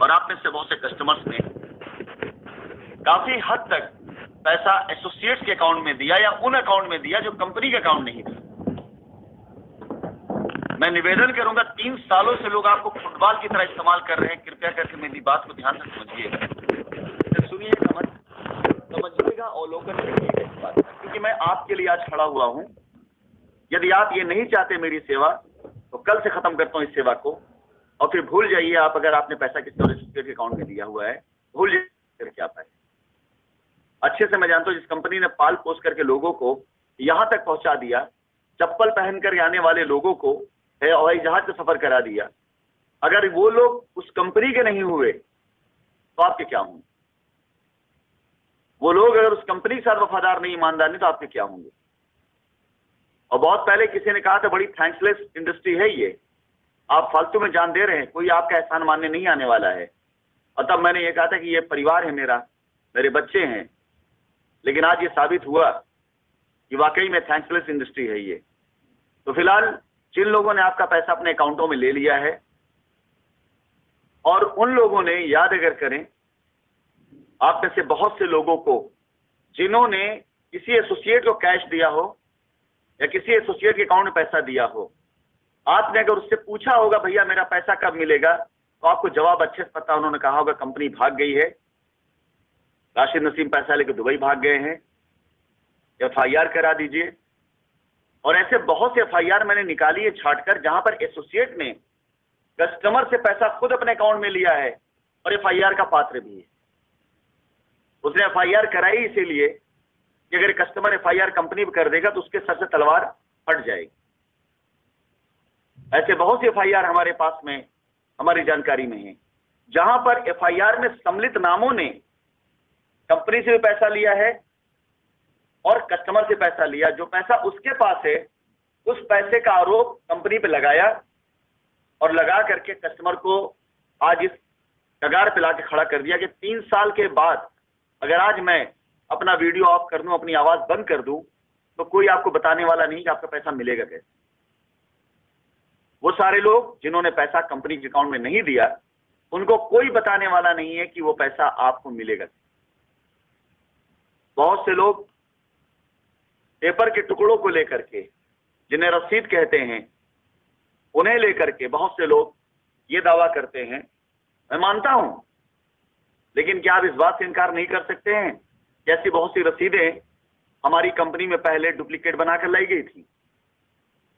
और आप में से बहुत से कस्टमर्स ने काफी हद तक पैसा एसोसिएट्स के अकाउंट में दिया या उन अकाउंट में दिया जो कंपनी के अकाउंट नहीं था। मैं निवेदन करूंगा, 3 सालों से लोग आपको फुटबॉल की तरह इस्तेमाल कर रहे हैं। कृपया करके मेरी बात को ध्यान से समझिएगा, सुनिएगा, समझिएगा, अवलोकन करिएगा इस बात का, क्योंकि मैं आपके लिए आज खड़ा हुआ हूं। यदि आप ये नहीं चाहते मेरी सेवा, तो कल से खत्म करता हूं इस सेवा को, और फिर भूल जाइए आप अगर आपने पैसा किसी और एसोसिएट के अकाउंट में दिया हुआ है, भूल जाइए क्या पाए। अच्छे से मैं जानता हूं जिस कंपनी ने पाल पोस करके लोगों को यहां तक पहुंचा दिया, चप्पल पहनकर आने वाले लोगों को हवाई जहाज से सफर करा दिया, अगर वो लोग उस कंपनी के नहीं हुए तो आपके क्या होंगे? वो लोग अगर उस कंपनी के साथ वफादार नहीं, ईमानदार नहीं, तो आपके क्या होंगे? और बहुत पहले किसी ने कहा था बड़ी थैंक्सलेस इंडस्ट्री है ये, आप फालतू में जान दे रहे हैं, कोई आपका एहसान मानने नहीं आने वाला है। और तब मैंने ये कहा था कि ये परिवार है मेरा, मेरे बच्चे हैं, लेकिन आज ये साबित हुआ कि वाकई में थैंक्सलेस इंडस्ट्री है ये। तो फिलहाल जिन लोगों ने आपका पैसा अपने अकाउंटों में ले लिया है, और उन लोगों ने, याद अगर करें, आप में से बहुत से लोगों को जिन्होंने किसी एसोसिएट को कैश दिया हो या किसी एसोसिएट के अकाउंट में पैसा दिया हो, आपने अगर उससे पूछा होगा भैया मेरा पैसा कब मिलेगा, तो आपको जवाब अच्छे से पता, उन्होंने कहा होगा कंपनी भाग गई है, राशिद नसीम पैसा लेकर दुबई भाग गए हैं, FIR करा दीजिए। और ऐसे बहुत से FIR मैंने निकाली है छांटकर, जहां पर एसोसिएट ने कस्टमर से पैसा खुद अपने अकाउंट में लिया है और FIR का पात्र भी है। उसने FIR कराई इसीलिए कि अगर कस्टमर FIR कंपनी पर कर देगा तो उसके सर से तलवार फट जाएगी। ऐसे बहुत से FIR हमारे पास में, हमारी जानकारी में है, जहां पर FIR में सम्मिलित नामों ने कंपनी से भी पैसा लिया है और कस्टमर से पैसा लिया। जो पैसा उसके पास है, उस पैसे का आरोप कंपनी पे लगाया और लगा करके कस्टमर को आज इस कगार पे लाके खड़ा कर दिया कि 3 साल के बाद अगर आज मैं अपना वीडियो ऑफ कर दूं, अपनी आवाज बंद कर दूं, तो कोई आपको बताने वाला नहीं कि आपका पैसा मिलेगा कैसे। वो सारे लोग जिन्होंने पैसा कंपनी के अकाउंट में नहीं दिया, उनको कोई बताने वाला नहीं है कि वो पैसा आपको मिलेगा। बहुत से लोग पेपर के टुकड़ों को लेकर के, जिन्हें रसीद कहते हैं, उन्हें लेकर के बहुत से लोग ये दावा करते हैं। मैं मानता हूं, लेकिन क्या आप इस बात से इनकार नहीं कर सकते हैं कि ऐसी बहुत सी रसीदें हमारी कंपनी में पहले डुप्लीकेट बनाकर लाई गई थी।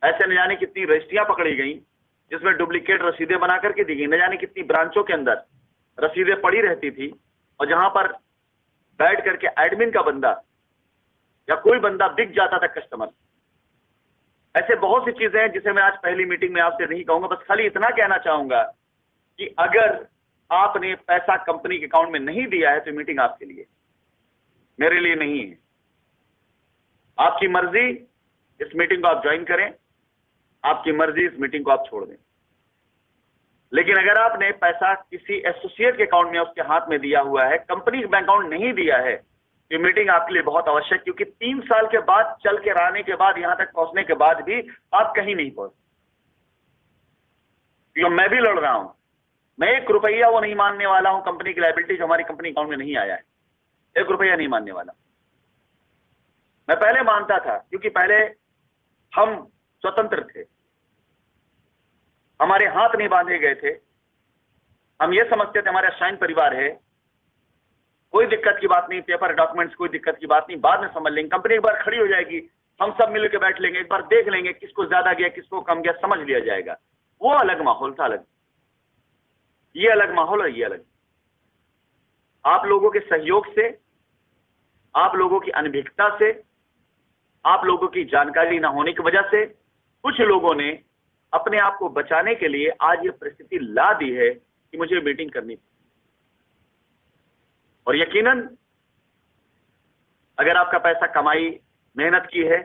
ऐसे न जाने कितनी रजिस्ट्रियां पकड़ी गई जिसमें डुप्लीकेट रसीदें बना करके दी गई। न जाने कितनी ब्रांचों के अंदर रसीदें पड़ी रहती थी, और जहां पर बैठ करके एडमिन का बंदा या कोई बंदा बिक जाता था कस्टमर। ऐसे बहुत सी चीजें हैं जिसे मैं आज पहली मीटिंग में आपसे नहीं कहूंगा। बस खाली इतना कहना चाहूंगा कि अगर आपने पैसा कंपनी के अकाउंट में नहीं दिया है तो मीटिंग आपके लिए, मेरे लिए नहीं है। आपकी मर्जी इस मीटिंग को आप ज्वाइन करें, आपकी मर्जी इस मीटिंग को आप छोड़ दें। लेकिन अगर आपने पैसा किसी एसोसिएट के अकाउंट में उसके हाथ में दिया हुआ है, कंपनी के अकाउंट नहीं दिया है, ये मीटिंग आपके लिए बहुत आवश्यक, क्योंकि 3 साल के बाद चल के आने के बाद, यहां तक पहुंचने के बाद भी आप कहीं नहीं पहुंच। क्योंकि मैं भी लड़ रहा हूं, मैं 1 रुपया वो नहीं मानने वाला हूं कंपनी की लायबिलिटी जो हमारी कंपनी अकाउंट में नहीं आया है। 1 रुपया नहीं मानने वाला। मैं पहले मानता था, क्योंकि पहले हम स्वतंत्र थे, हमारे हाथ नहीं बांधे गए थे, हम ये समझते थे हमारा शाइन परिवार है, कोई दिक्कत की बात नहीं, पेपर डॉक्यूमेंट्स कोई दिक्कत की बात नहीं, बाद में समझ लेंगे, कंपनी एक बार खड़ी हो जाएगी, हम सब मिलकर बैठ लेंगे, एक बार देख लेंगे किसको ज्यादा गया किसको कम गया, समझ लिया जाएगा। वो अलग माहौल था, अलग, ये अलग माहौल और ये अलग। आप लोगों के सहयोग से, आप लोगों की अनभिज्ञता से, आप लोगों की जानकारी ना होने की वजह से कुछ लोगों ने अपने आप को बचाने के लिए आज ये परिस्थिति ला दी है कि मुझे मीटिंग करनी। और यकीनन अगर आपका पैसा कमाई मेहनत की है,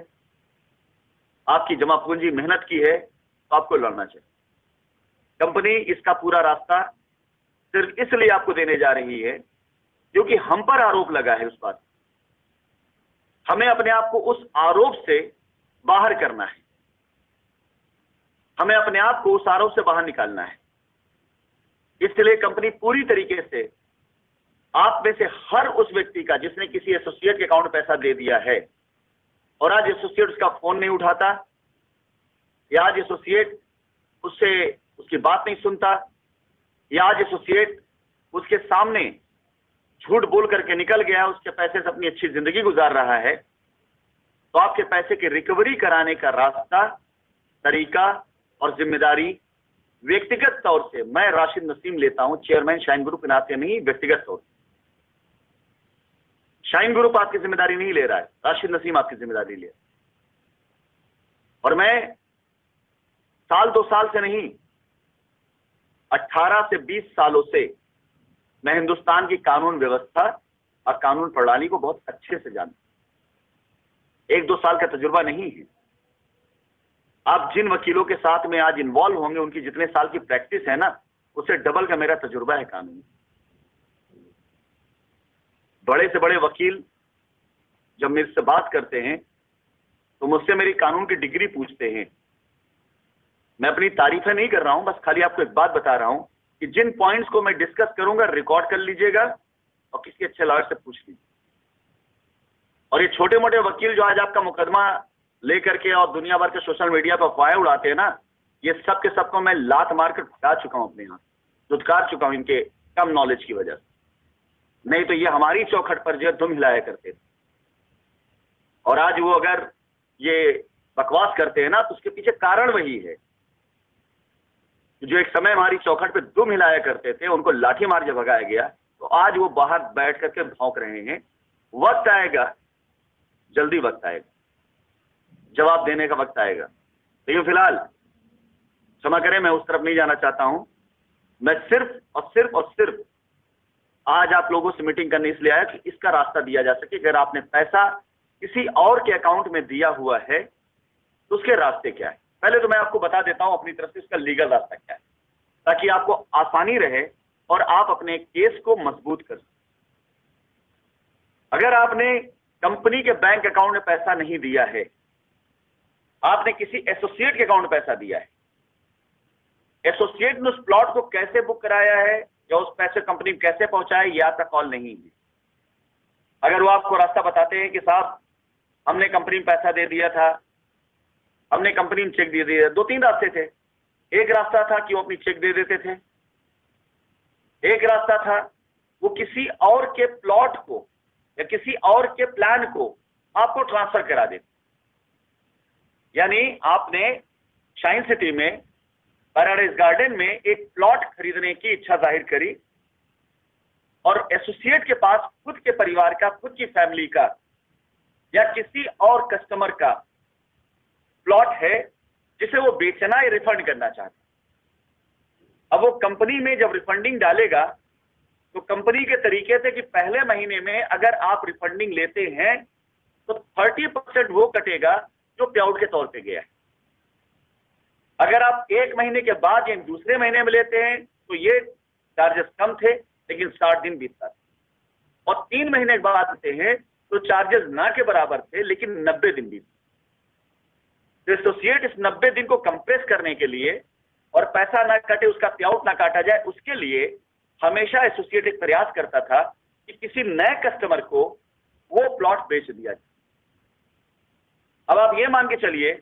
आपकी जमा पूंजी मेहनत की है, तो आपको लड़ना चाहिए। कंपनी इसका पूरा रास्ता सिर्फ इसलिए आपको देने जा रही है क्योंकि हम पर आरोप लगा है उस बात। हमें अपने आप को उस आरोप से बाहर करना है, हमें अपने आप को उस आरोप से बाहर निकालना है। इसलिए कंपनी पूरी तरीके से आप में से हर उस व्यक्ति का जिसने किसी एसोसिएट के अकाउंट में पैसा दे दिया है और आज एसोसिएट उसका फोन नहीं उठाता या आज एसोसिएट उससे उसकी बात नहीं सुनता या आज एसोसिएट उसके सामने झूठ बोल करके निकल गया, उसके पैसे से अपनी अच्छी जिंदगी गुजार रहा है, तो आपके पैसे की रिकवरी कराने का रास्ता, तरीका और जिम्मेदारी व्यक्तिगत तौर से मैं राशिद नसीम लेता हूं, चेयरमैन शाइन ग्रुप के नाते नहीं, व्यक्तिगत तौर से। शाइन ग्रुप आपकी जिम्मेदारी नहीं ले रहा है, राशिद नसीम आपकी जिम्मेदारी ले रहा है। और मैं साल 2 साल से नहीं, 18 से 20 सालों से मैं हिंदुस्तान की कानून व्यवस्था और कानून प्रणाली को बहुत अच्छे से जानता हूं। 1-2 साल का तजुर्बा नहीं है। आप जिन वकीलों के साथ में आज इन्वॉल्व होंगे उनकी जितने साल की प्रैक्टिस है ना, उससे डबल का मेरा तजुर्बा है कानून। बड़े से बड़े वकील जब मेरे से बात करते हैं तो मुझसे मेरी कानून की डिग्री पूछते हैं। मैं अपनी तारीफें नहीं कर रहा हूं, बस खाली आपको एक बात बता रहा हूं कि जिन पॉइंट्स को मैं डिस्कस करूंगा रिकॉर्ड कर लीजिएगा और किसी अच्छे लॉयर से पूछ लीजिए। और ये छोटे मोटे वकील जो आज आपका मुकदमा लेकर के और दुनिया भर के सोशल मीडिया पर अफवाहें उड़ाते हैं ना, ये सब के सबको मैं लात मारकर भगा चुका हूं, अपने यहां धुतकार चुका हूं इनके कम नॉलेज की वजह से। नहीं तो ये हमारी चौखट पर जो दुम हिलाया करते थे, और आज वो अगर ये बकवास करते हैं ना तो उसके पीछे कारण वही है। जो एक समय हमारी चौखट पे दुम हिलाया करते थे, उनको लाठी मार जब भगाया गया तो आज वो बाहर बैठ करके भौंक रहे हैं। वक्त आएगा, जल्दी वक्त आएगा, जवाब देने का वक्त आएगा। लेकिन फिलहाल क्षमा करें, मैं उस तरफ नहीं जाना चाहता हूं। मैं सिर्फ आज आप लोगों से मीटिंग करने इसलिए आया कि इसका रास्ता दिया जा सके। अगर आपने पैसा किसी और के अकाउंट में दिया हुआ है तो उसके रास्ते क्या है। पहले तो मैं आपको बता देता हूं अपनी तरफ से उसका लीगल रास्ता क्या है, ताकि आपको आसानी रहे और आप अपने केस को मजबूत कर सकें। अगर आपने कंपनी के बैंक अकाउंट में पैसा नहीं दिया है, आपने किसी एसोसिएट के अकाउंट में पैसा दिया है, एसोसिएट ने उस प्लॉट को कैसे बुक कराया है या उस पैसे कंपनी में कैसे पहुंचाया, ये आपका कॉल नहीं है। अगर वो आपको रास्ता बताते हैं कि साहब हमने कंपनी में पैसा दे दिया था, हमने कंपनी में चेक दे दिया, 2-3 रास्ते थे। एक रास्ता था कि वो अपनी चेक दे देते थे, एक रास्ता था वो किसी और के प्लॉट को या किसी और के प्लान को आपको ट्रांसफर करा देते। यानी आपने शाइन सिटी में पैराडाइज गार्डन में एक प्लॉट खरीदने की इच्छा जाहिर करी और एसोसिएट के पास खुद के परिवार का, खुद की फैमिली का या किसी और कस्टमर का प्लॉट है जिसे वो बेचना या रिफंड करना चाहता। अब वो कंपनी में जब रिफंडिंग डालेगा तो कंपनी के तरीके थे कि पहले महीने में अगर आप रिफंडिंग लेते हैं तो 30% वो कटेगा जो पेआउट के तौर पे गया है। अगर आप 1 महीने के बाद या दूसरे महीने में लेते हैं तो ये चार्जेस कम थे, लेकिन 60 दिन बीतता था, और 3 महीने के बाद आते हैं तो चार्जेस ना के बराबर थे, लेकिन 90 दिन बीतते। तो एसोसिएट इस 90 दिन को कंप्रेस करने के लिए और पैसा ना कटे, उसका पेआउट ना काटा जाए, उसके लिए हमेशा एसोसिएट एक प्रयास करता था कि किसी नए कस्टमर को वो प्लॉट बेच दिया जाए। अब आप ये मान के चलिए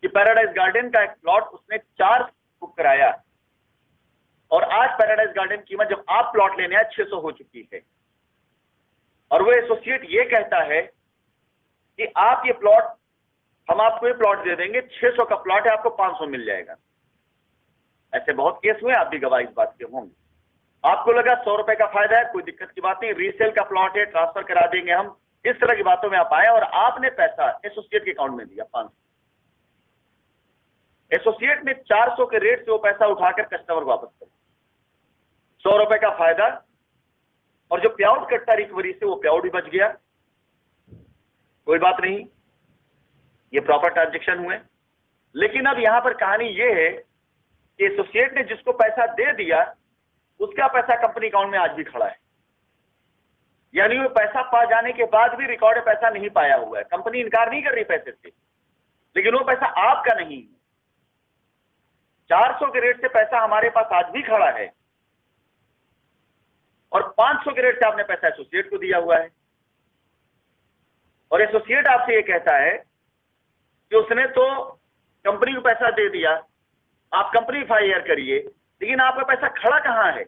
कि पैराडाइज गार्डन का एक प्लॉट उसने 4 बुक कराया और आज पैराडाइज गार्डन की कीमत जब आप प्लॉट लेने आए 600 हो चुकी है, और वो एसोसिएट ये कहता है कि आप ये प्लॉट, हम आपको ये प्लॉट दे देंगे, 600 का प्लॉट है, आपको 500 मिल जाएगा। ऐसे बहुत केस हुए, आप भी गवाह इस बात के होंगे। आपको लगा 100 रुपए का फायदा है, कोई दिक्कत की बात नहीं, रीसेल का प्लॉट है, ट्रांसफर करा देंगे हम, इस तरह की बातों में आप आए और आपने पैसा एसोसिएट के अकाउंट में दिया 500। एसोसिएट ने 400 के रेट से वो पैसा उठाकर कस्टमर को वापस कर, 100 रुपए का फायदा, और जो पेआउट कटता रिकवरी से वो पेआउट भी बच गया, कोई बात नहीं, ये प्रॉपर ट्रांजेक्शन हुए। लेकिन अब यहां पर कहानी ये है कि एसोसिएट ने जिसको पैसा दे दिया उसका पैसा कंपनी अकाउंट में आज भी खड़ा है, यानी वो पैसा पा जाने के बाद भी रिकॉर्ड में पैसा नहीं पाया हुआ है। कंपनी इनकार नहीं कर रही पैसे से, लेकिन वो पैसा आपका नहीं है। 400 के रेट से पैसा हमारे पास आज भी खड़ा है और 500 के रेट से आपने पैसा एसोसिएट को दिया हुआ है, और एसोसिएट आपसे ये कहता है कि उसने तो कंपनी को पैसा दे दिया, आप कंपनी फायर करिए, लेकिन आपका पैसा खड़ा कहां है?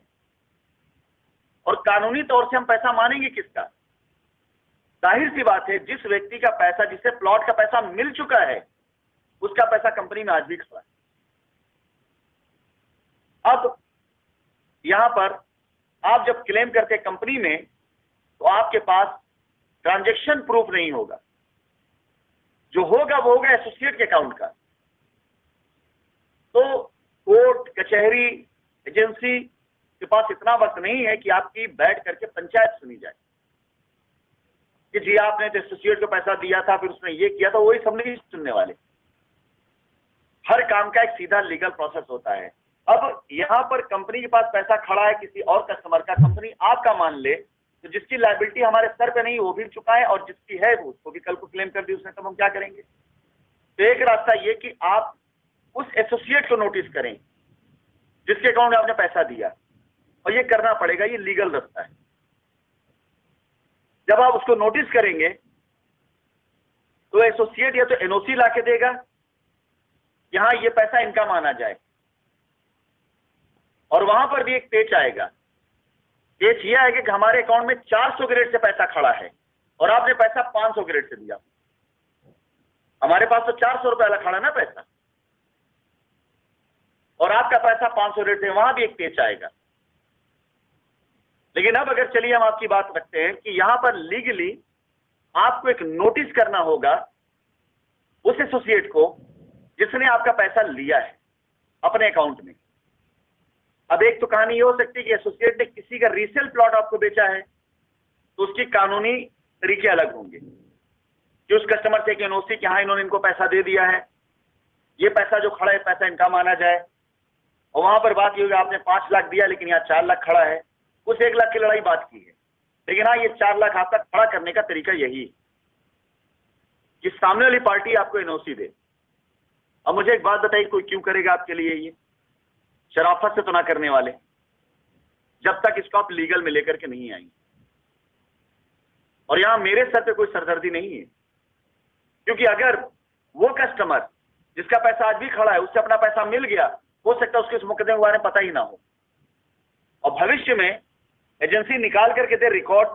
और कानूनी तौर से हम पैसा मानेंगे किसका? जाहिर सी बात है, जिस व्यक्ति का पैसा, जिसे प्लॉट का पैसा मिल चुका है, उसका पैसा कंपनी में आज भी खड़ा है। अब यहां पर आप जब क्लेम करते कंपनी में, तो आपके पास ट्रांजैक्शन प्रूफ नहीं होगा। जो होगा वो होगा एसोसिएट के अकाउंट का। तो कोर्ट, कचहरी, एजेंसी के पास इतना वक्त नहीं है कि आपकी बैठ करके पंचायत सुनी जाए कि जी आपने तो एसोसिएट को पैसा दिया था, फिर उसने ये किया था, वही सब नहीं सुनने वाले। हर काम का एक सीधा लीगल प्रोसेस होता है। अब यहां पर कंपनी के पास पैसा खड़ा है किसी और कस्टमर का, कंपनी आपका मान ले, तो जिसकी लायबिलिटी हमारे सर पे नहीं वो भी चुका है, और जिसकी है वो उसको भी कल को क्लेम कर दी उसने, तब हम क्या करेंगे? तो एक रास्ता ये कि आप उस एसोसिएट को नोटिस करें जिसके अकाउंट में आपने पैसा दिया, और ये करना पड़ेगा, ये लीगल रास्ता है। जब आप उसको नोटिस करेंगे तो एसोसिएट या तो एनओसी लाके देगा, यहां ये पैसा इनका माना जाए, और वहां पर भी एक पेच आएगा। पेच ये आएगा कि हमारे अकाउंट में 400 के रेट से पैसा खड़ा है और आपने पैसा 500 के रेट से दिया। हमारे पास तो 400 रुपए वाला खड़ा ना पैसा, और आपका पैसा 500 रेट है, वहां भी एक पेच आएगा। लेकिन अब अगर चलिए हम आपकी बात रखते हैं कि यहां पर लीगली आपको एक नोटिस करना होगा उस एसोसिएट को जिसने आपका पैसा लिया है अपने अकाउंट में। अब एक तो कहानी ये हो सकती है कि एसोसिएट ने किसी का रीसेल प्लॉट आपको बेचा है, तो उसकी कानूनी तरीके अलग होंगे कि उस कस्टमर से एनओसी कि हाँ इन्होंने इनको पैसा दे दिया है, ये पैसा जो खड़ा है पैसा इनका माना जाए। और वहां पर बात ये होगी आपने 5 लाख दिया लेकिन यहाँ 4 लाख खड़ा है, उस 1 लाख की लड़ाई बात की है, लेकिन हाँ ये 4 लाख आपका खड़ा करने का तरीका यही कि सामने वाली पार्टी आपको एनओसी दे। अब मुझे एक बात बताइए, कोई क्यों करेगा आपके लिए? ये शराफत से तो ना करने वाले, जब तक इसको आप लीगल में लेकर के नहीं आएंगे। और यहां मेरे सर पे कोई सरदर्दी नहीं है, क्योंकि अगर वो कस्टमर जिसका पैसा आज भी खड़ा है उससे अपना पैसा मिल गया, हो सकता है उसके इस मुकदमे के बारे में पता ही ना हो, और भविष्य में एजेंसी निकाल करके दे रिकॉर्ड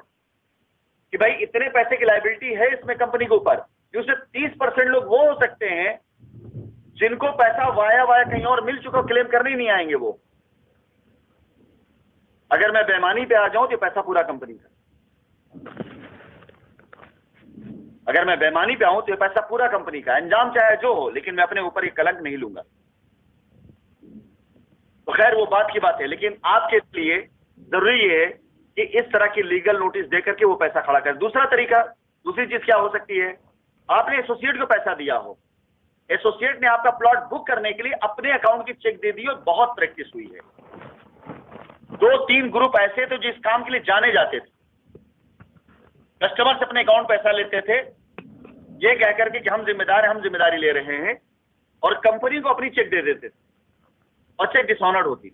कि भाई इतने पैसे की लायबिलिटी है इसमें कंपनी के ऊपर, कि उससे 30% लोग वो हो सकते हैं जिनको पैसा वाया कहीं और मिल चुका, क्लेम करने ही नहीं आएंगे वो। अगर मैं बेईमानी पे आ जाऊं तो पैसा पूरा कंपनी का, अगर मैं बेईमानी पे आऊं तो पैसा पूरा कंपनी का, अंजाम चाहे जो हो, लेकिन मैं अपने ऊपर ये कलंक नहीं लूंगा। तो खैर वो बात की बात है, लेकिन आपके लिए जरूरी ये है कि इस तरह की लीगल नोटिस देकर के वो पैसा खड़ा कर। दूसरा तरीका, दूसरी चीज क्या हो सकती है, आपने एसोसिएट को पैसा दिया हो, एसोसिएट ने आपका प्लॉट बुक करने के लिए अपने अकाउंट की चेक दे दी और बहुत प्रैक्टिस हुई है। 2-3 ग्रुप ऐसे थे जो इस काम के लिए जाने जाते थे, कस्टमर से अपने अकाउंट पैसा लेते थे ये कहकर के कि हम जिम्मेदार हैं, हम जिम्मेदारी ले रहे हैं, और कंपनी को अपनी चेक दे देते थे, और चेक डिसऑनर्ड होती।